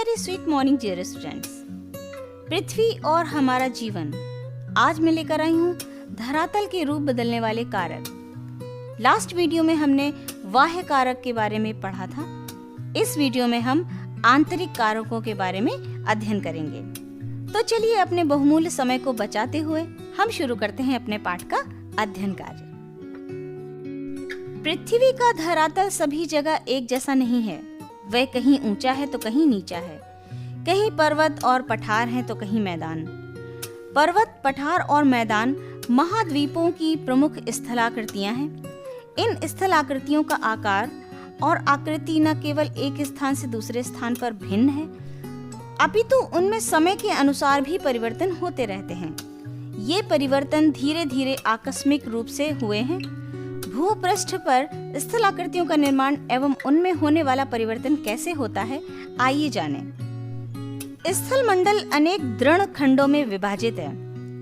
Very sweet morning dear students. पृथ्वी और हमारा जीवन, आज मैं लेकर आई हूँ धरातल के रूप बदलने वाले कारक। लास्ट वीडियो में हमने बाह्य कारक के बारे में पढ़ा था। इस वीडियो में हम आंतरिक कारकों के बारे में अध्ययन करेंगे। तो चलिए अपने बहुमूल्य समय को बचाते हुए हम शुरू करते हैं अपने पाठ का अध्ययन कार्य। पृथ्वी का धरातल सभी जगह एक जैसा नहीं है। वह कहीं ऊंचा है तो कहीं नीचा है, कहीं पर्वत और पठार हैं तो कहीं मैदान। पर्वत, पठार और मैदान महाद्वीपों की प्रमुख स्थलाकृतियां हैं। इन स्थलाकृतियों का आकार और आकृति न केवल एक स्थान से दूसरे स्थान पर भिन्न है, अपितु उनमें समय के अनुसार भी परिवर्तन होते रहते हैं। ये परिवर्तन धीरे धीरे आकस्मिक रूप से हुए हैं। भूपृष्ठ पर स्थलाकृतियों का निर्माण एवं उनमें होने वाला परिवर्तन कैसे होता है, आइए जानें। स्थल मंडल अनेक दृढ़ खंडों में विभाजित है।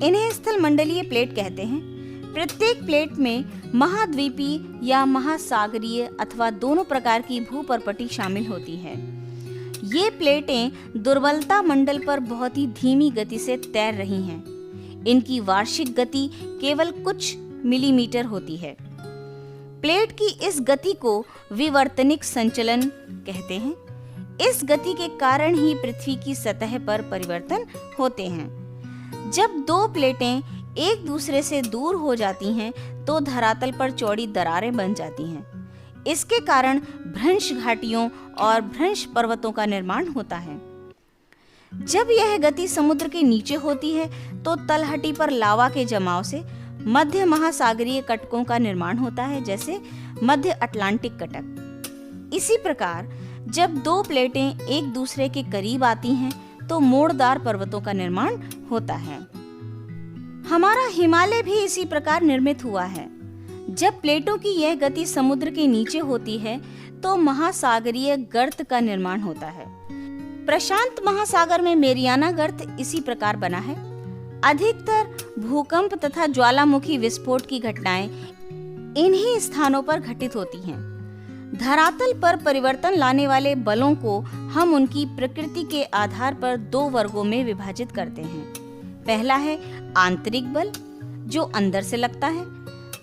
इन्हें स्थल मंडलीय प्लेट कहते हैं। प्रत्येक प्लेट में महाद्वीपीय या महासागरीय अथवा दोनों प्रकार की भूपर्पटी शामिल होती है। ये प्लेटें दुर्बलता मंडल पर बहुत ही धीमी गति से तैर रही हैं। इनकी वार्षिक गति केवल कुछ मिलीमीटर होती है। प्लेट की इस गति को विवर्तनिक संचलन कहते हैं। इस गति के कारण ही पृथ्वी की सतह पर परिवर्तन होते हैं। जब दो प्लेटें एक दूसरे से दूर हो जाती हैं तो धरातल पर चौड़ी दरारें बन जाती हैं। इसके कारण भ्रंश घाटियों और भ्रंश पर्वतों का निर्माण होता है। जब यह गति समुद्र के नीचे होती है तो तलहटी पर लावा के जमाव से मध्य महासागरीय कटकों का निर्माण होता है, जैसे मध्य अटलांटिक कटक। इसी प्रकार जब दो प्लेटें एक दूसरे के करीब आती हैं तो मोड़दार पर्वतों का निर्माण होता है। हमारा हिमालय भी इसी प्रकार निर्मित हुआ है। जब प्लेटों की यह गति समुद्र के नीचे होती है तो महासागरीय गर्त का निर्माण होता है। प्रशांत महासागर में मेरियाना गर्त इसी प्रकार बना है। अधिकतर भूकंप तथा ज्वालामुखी विस्फोट की घटनाएं इन्हीं स्थानों पर घटित होती हैं। धरातल पर परिवर्तन लाने वाले बलों को हम उनकी प्रकृति के आधार पर दो वर्गों में विभाजित करते हैं। पहला है आंतरिक बल, जो अंदर से लगता है।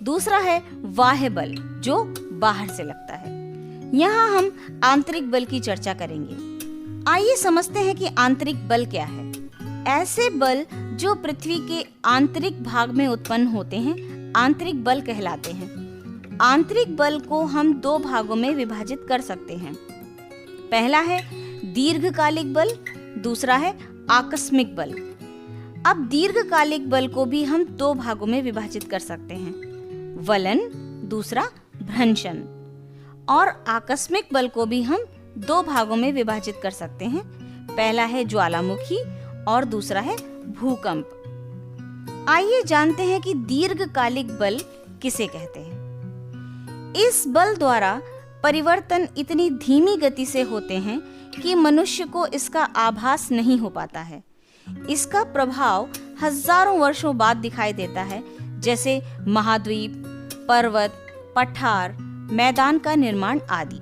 दूसरा है बाह्य बल, जो बाहर से लगता है। यहाँ हम आंतरिक बल की चर्चा करेंगे। आइए समझते हैं कि आंतरिक बल क्या है। ऐसे बल जो पृथ्वी के आंतरिक भाग में उत्पन्न होते हैं आंतरिक बल कहलाते हैं। आंतरिक बल को हम दो भागों में विभाजित कर सकते हैं। पहला है दीर्घकालिक बल, दूसरा है आकस्मिक बल। अब दीर्घकालिक बल को भी हम दो भागों में विभाजित कर सकते हैं, वलन, दूसरा भ्रंशन। और आकस्मिक बल को भी हम दो भागों में विभाजित कर सकते हैं। पहला है ज्वालामुखी और दूसरा है भूकंप। आइए जानते हैं कि दीर्घकालिक बल किसे कहते हैं। इस बल द्वारा परिवर्तन इतनी धीमी गति से होते हैं कि मनुष्य को इसका आभास नहीं हो पाता है। इसका प्रभाव हजारों वर्षों बाद दिखाई देता है, जैसे महाद्वीप, पर्वत, पठार, मैदान का निर्माण आदि।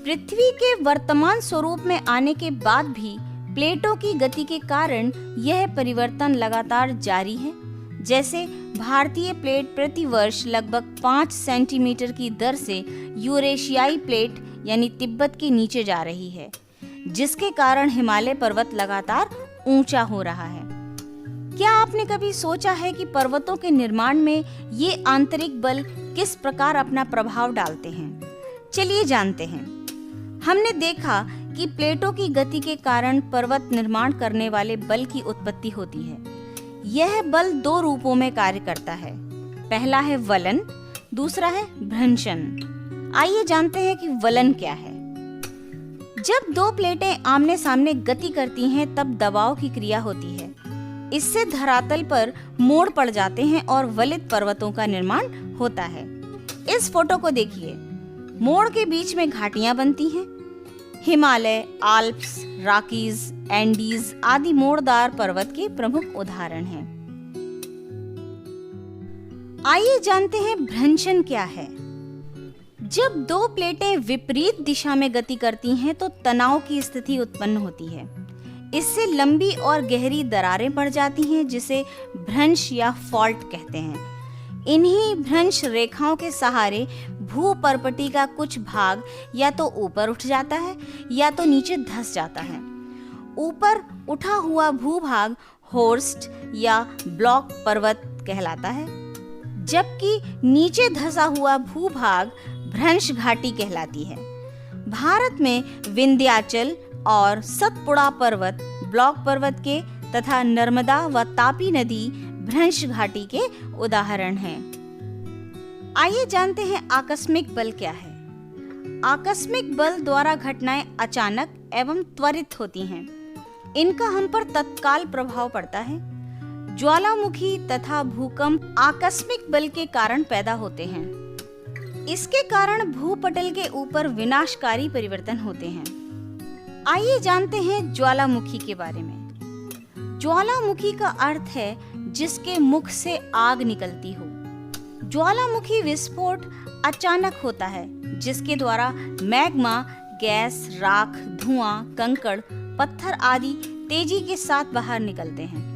पृथ्वी के वर्तमान स्वरूप में आने के बाद भी प्लेटों की गति के कारण यह परिवर्तन लगातार जारी है। जैसे भारतीय प्लेट प्रति वर्ष लगभग 5 सेंटीमीटर की दर से यूरेशियाई प्लेट यानी तिब्बत के नीचे जा रही है, जिसके कारण हिमालय पर्वत लगातार ऊंचा हो रहा है। क्या आपने कभी सोचा है कि पर्वतों के निर्माण में ये आंतरिक बल किस प्रकार अपना प्रभाव डालते हैं? चलिए जानते हैं। हमने देखा कि प्लेटों की गति के कारण पर्वत निर्माण करने वाले बल की उत्पत्ति होती है। यह बल दो रूपों में कार्य करता है। पहला है वलन, दूसरा है भ्रंशन। आइए जानते हैं कि वलन क्या है। जब दो प्लेटें आमने सामने गति करती हैं तब दबाव की क्रिया होती है। इससे धरातल पर मोड़ पड़ जाते हैं और वलित पर्वतों का निर्माण होता है। इस फोटो को देखिए। मोड़ के बीच में घाटियां बनती हैं। हिमालय, आल्प्स, रॉकीज, एंडीज आदि मोड़दार पर्वत के प्रमुख उदाहरण हैं। आइए जानते हैं भ्रंशन क्या है। जब दो प्लेटें विपरीत दिशा में गति करती हैं तो तनाव की स्थिति उत्पन्न होती है। इससे लंबी और गहरी दरारें पड़ जाती हैं, जिसे भ्रंश या फॉल्ट कहते हैं। इन्हीं भ्रंश रेखाओं के सहारे भूपर्पटी का कुछ भाग या तो ऊपर उठ जाता है या तो नीचे धंस जाता है। ऊपर उठा हुआ भूभाग होर्स्ट या ब्लॉक पर्वत कहलाता है, जबकि नीचे धंसा हुआ भूभाग भ्रंश घाटी कहलाती है। भारत में विंध्याचल और सतपुड़ा पर्वत ब्लॉक पर्वत के तथा नर्मदा व तापी नदी भ्रंश घाटी के उदाहरण हैं। आइए जानते हैं आकस्मिक बल क्या है। आकस्मिक बल द्वारा घटनाएं अचानक एवं त्वरित होती हैं। इनका हम पर तत्काल प्रभाव पड़ता है। ज्वालामुखी तथा भूकंप आकस्मिक बल के कारण पैदा होते हैं। इसके कारण भूपटल के ऊपर विनाशकारी परिवर्तन होते हैं। आइए जानते हैं ज्वालामुखी के बारे में। ज्वालामुखी का अर्थ है जिसके मुख से आग निकलती हो। ज्वालामुखी विस्फोट अचानक होता है, जिसके द्वारा मैग्मा, गैस, राख, धुआं, कंकड़, पत्थर आदि तेजी के साथ बाहर निकलते हैं।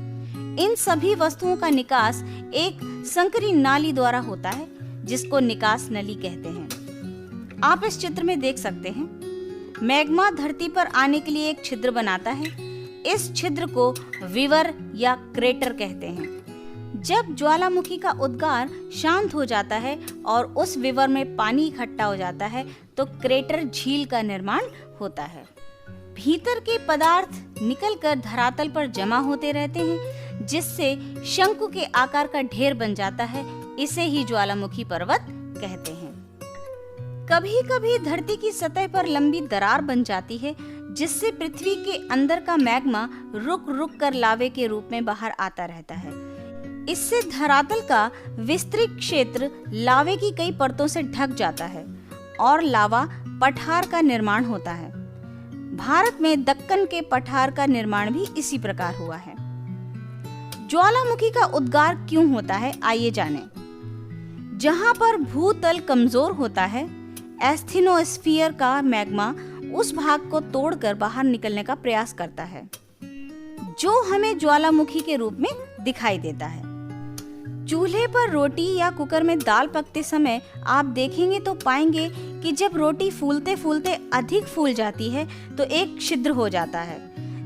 इन सभी वस्तुओं का निकास एक संकरी नाली द्वारा होता है, जिसको निकास नली कहते हैं। आप इस चित्र में देख सकते हैं, मैग्मा धरती पर आने के लिए एक छिद्र बनाता है। इस छिद्र को विवर या क्रेटर कहते हैं। जब ज्वालामुखी का उद्गार शांत हो जाता है और उस विवर में पानी इकट्ठा हो जाता है तो क्रेटर झील का निर्माण होता है। भीतर के पदार्थ निकलकर धरातल पर जमा होते रहते हैं, जिससे शंकु के आकार का ढेर बन जाता है। इसे ही ज्वालामुखी पर्वत कहते हैं। कभी कभी धरती की सतह पर लंबी दरार बन जाती है, जिससे पृथ्वी के अंदर का मैग्मा रुक रुक कर लावे के रूप में बाहर आता रहता है। इससे धरातल का विस्तृत क्षेत्र लावे की कई परतों से ढक जाता है और लावा पठार का निर्माण होता है। भारत में दक्कन के पठार का निर्माण भी इसी प्रकार हुआ है। ज्वालामुखी का उद्गार क्यों होता है, आइए जानें। जहां पर भूतल कमजोर होता है, एस्थेनोस्फीयर का मैग्मा उस भाग को तोड़कर बाहर निकलने का प्रयास करता है, जो हमें ज्वालामुखी के रूप में दिखाई देता है। चूल्हे पर रोटी या कुकर में दाल पकते समय आप देखेंगे तो पाएंगे कि जब रोटी फूलते फूलते अधिक फूल जाती है तो एक छिद्र हो जाता है,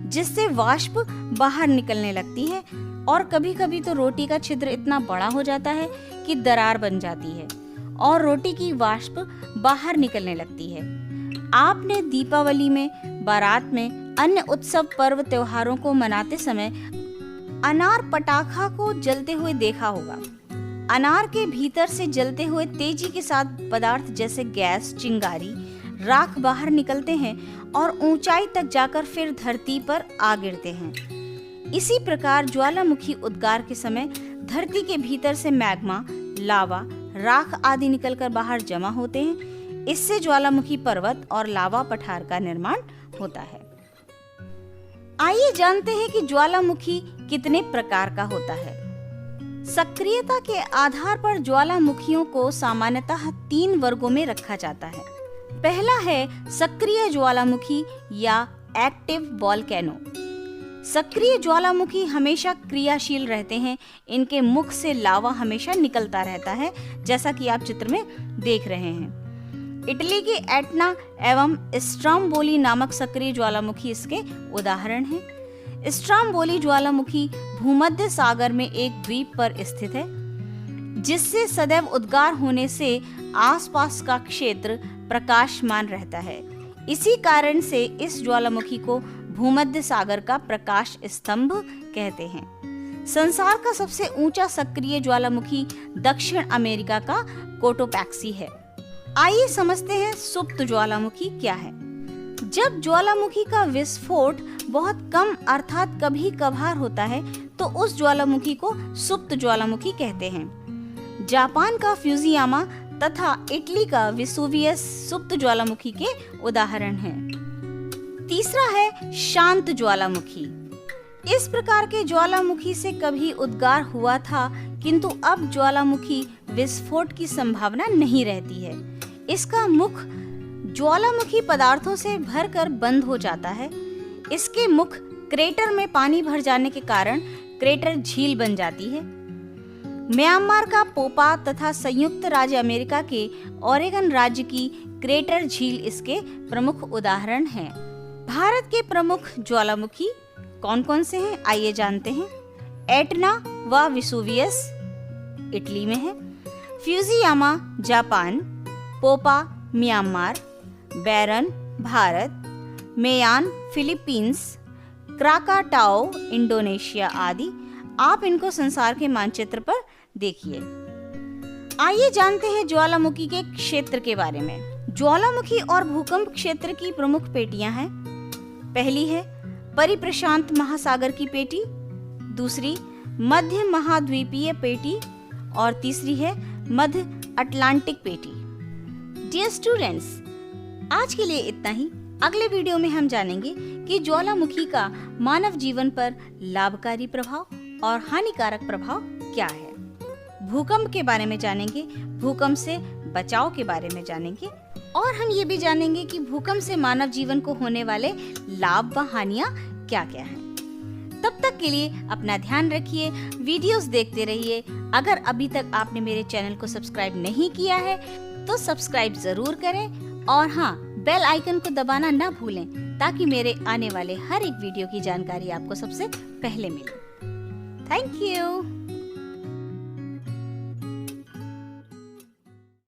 जिससे वाष्प बाहर निकलने लगती है। और कभी कभी तो रोटी का छिद्र इतना बड़ा हो जाता है कि दरार बन जाती है और रोटी की वाष्प बाहर निकलने लगती है। आपने दीपावली में, बारात में, अन्य उत्सव पर्व त्योहारों को मनाते समय अनार पटाखा को जलते हुए देखा होगा। अनार के भीतर से जलते हुए तेजी के साथ पदार्थ जैसे गैस, चिंगारी, राख बाहर निकलते हैं और ऊंचाई तक जाकर फिर धरती पर आ गिरते हैं। इसी प्रकार ज्वालामुखी उद्गार के समय धरती के भीतर से मैग्मा, लावा, राख आदि निकलकर बाहर जमा होते हैं। इससे ज्वालामुखी पर्वत और लावा पठार का निर्माण होता है। आइए जानते हैं कि ज्वालामुखी कितने प्रकार का होता है। सक्रियता के आधार पर ज्वालामुखियों को सामान्यतः 3 वर्गों में रखा जाता है। पहला है सक्रिय ज्वालामुखी या एक्टिव वोल्केनो। सक्रिय ज्वालामुखी हमेशा क्रियाशील रहते हैं। इनके मुख से लावा हमेशा निकलता रहता है, जैसा कि आप चित्र में देख रहे हैं। इटली के एटना एवं स्ट्रोम्बोली नामक सक्रिय ज्वालामुखी इसके उदाहरण हैं। स्ट्रोम्बोली ज्वालामुखी भूमध्य सागर में एक द्वीप पर स्थित है, जिससे सदैव उद्गार होने से आसपास का क्षेत्र प्रकाशमान रहता है। इसी कारण से इस ज्वालामुखी को भूमध्य सागर का प्रकाश स्तंभ कहते हैं। संसार का सबसे ऊंचा सक्रिय ज्वालामुखी दक्षिण अमेरिका का कोटोपैक्सी है। आइए समझते हैं सुप्त ज्वालामुखी क्या है। जब ज्वालामुखी का विस्फोट बहुत कम अर्थात कभी कभार होता है तो उस ज्वालामुखी को सुप्त ज्वालामुखी कहते हैं। जापान का फ्यूजियामा तथा इटली का वेसुवियस सुप्त ज्वालामुखी के उदाहरण हैं। तीसरा है शांत ज्वालामुखी। इस प्रकार के ज्वालामुखी से कभी उद्गार हुआ था, किंतु अब ज्वालामुखी विस्फोट की संभावना नहीं रहती है। इसका मुख ज्वालामुखी पदार्थों से भरकर बंद हो जाता है। इसके मुख क्रेटर में पानी भर जाने के कारण क्रेटर झील बन जाती है। म्यांमार का पोपा तथा संयुक्त राज्य अमेरिका के ओरेगन राज्य की क्रेटर झील इसके प्रमुख उदाहरण हैं। भारत के प्रमुख ज्वालामुखी कौन कौन से हैं, आइए जानते हैं। एटना व विसुवियस इटली में है, फ्यूजियामा जापान, पोपा म्यांमार, बैरन भारत, मेयान फिलीपींस, क्राकाटाओ इंडोनेशिया आदि। आप इनको संसार के मानचित्र पर देखिए। आइए जानते हैं ज्वालामुखी के क्षेत्र के बारे में। ज्वालामुखी और भूकंप क्षेत्र की प्रमुख पेटियां हैं। पहली है परिप्रशांत महासागर की पेटी, दूसरी मध्य महाद्वीपीय पेटी और तीसरी है मध्य अटलांटिक पेटी। डियर स्टूडेंट्स, आज के लिए इतना ही। अगले वीडियो में हम जानेंगे कि ज्वालामुखी का मानव जीवन पर लाभकारी प्रभाव और हानिकारक प्रभाव क्या है। भूकंप के बारे में जानेंगे, भूकंप से बचाव के बारे में जानेंगे और हम ये भी जानेंगे कि भूकंप से मानव जीवन को होने वाले लाभ व हानियां क्या क्या हैं। तब तक के लिए अपना ध्यान रखिए, वीडियोस देखते रहिए। अगर अभी तक आपने मेरे चैनल को सब्सक्राइब नहीं किया है तो सब्सक्राइब जरूर करें और हाँ, बेल आइकन को दबाना ना भूलें ताकि मेरे आने वाले हर एक वीडियो की जानकारी आपको सबसे पहले मिले। Thank you.